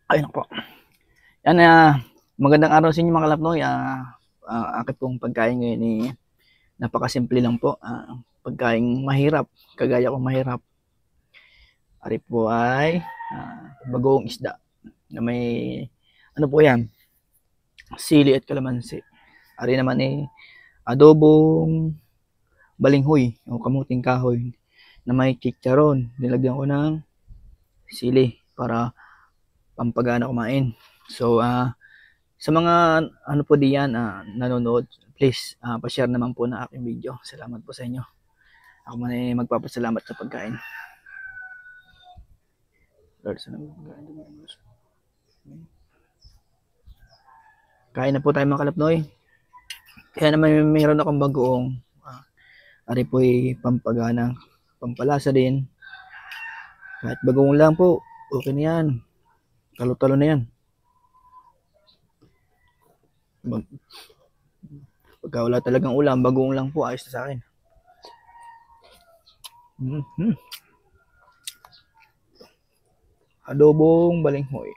Ayun po. Yan, magandang araw sa inyo mga kalapnoy. Akin pong pagkain ngayon napakasimple lang po. Pagkain mahirap, kagaya ko mahirap. Ari po ay bagoong isda na may ano po yan, sili at kalamansi. Ari naman adobong balinghoy o kamuting kahoy na may chicharon. Nilagyan ko ng sili para pampagana kumain. So, sa mga ano po diyan nanonood, please pa-share naman po ng aking video. Salamat po sa inyo. Ako man ay magpapasalamat sa pagkain. Kain na po tayo mga kalapnoy. Kaya naman mayroon akong bagoong ari po ay pampagana, pampalasa din. Kahit bagoong lang po, okay na yan. Talo-talo na yan. Pagka wala talagang ulam, bagoong lang po, ayos na sa akin. Adobong balinghoy.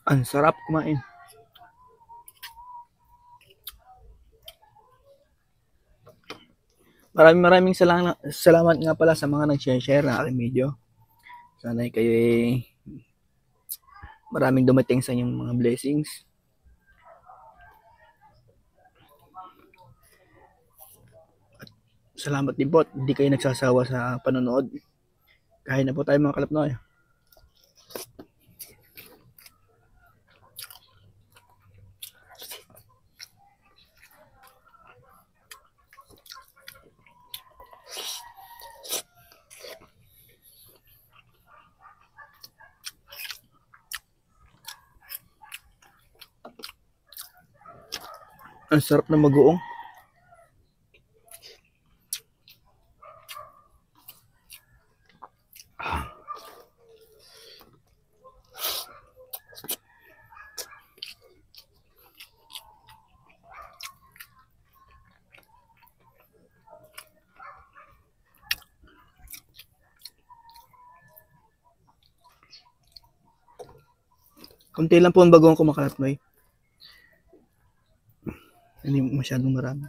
Ang sarap kumain. Maraming salamat nga pala sa mga nag-share ng aking video. Sana kayo maraming dumating sa inyong mga blessings. At salamat din po at hindi kayo nagsasawa sa panonood. Kain na po tayo mga kalapnoy. Ang sarap ng bagoong. Kunti lang po ang bagoong kumakalapnoy. Hindi masyadong marami.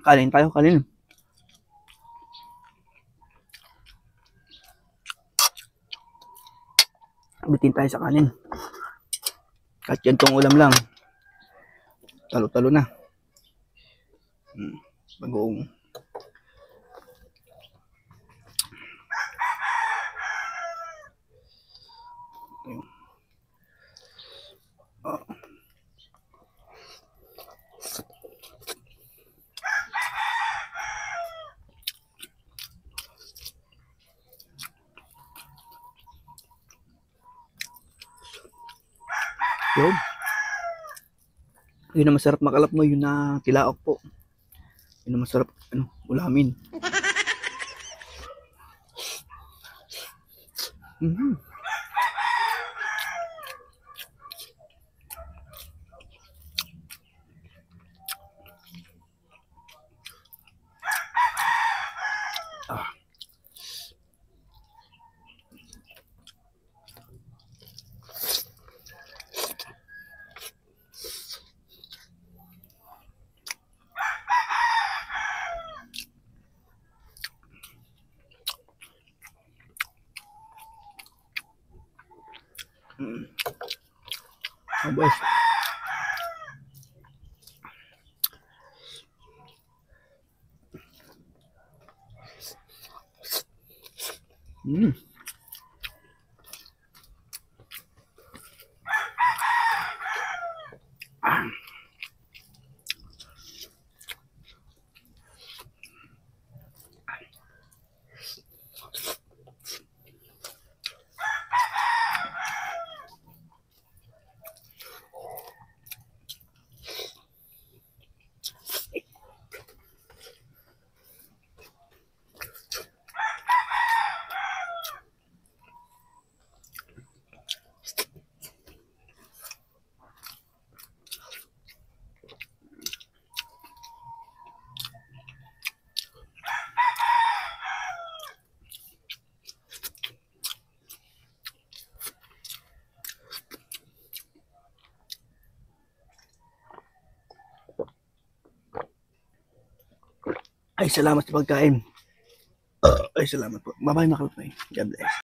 Kanin tayo, kanin. Bitin tayo sa kanin. Kahit yan tong ulam lang. Talo-talo na. Bagoong. Yun na masarap makalapnoy, yun na tilaok po. Yun na masarap ulamin. Oh, boys. Ay, salamat sa pagkain. Ay, salamat po. Bye-bye, mga kalapnoy. God bless.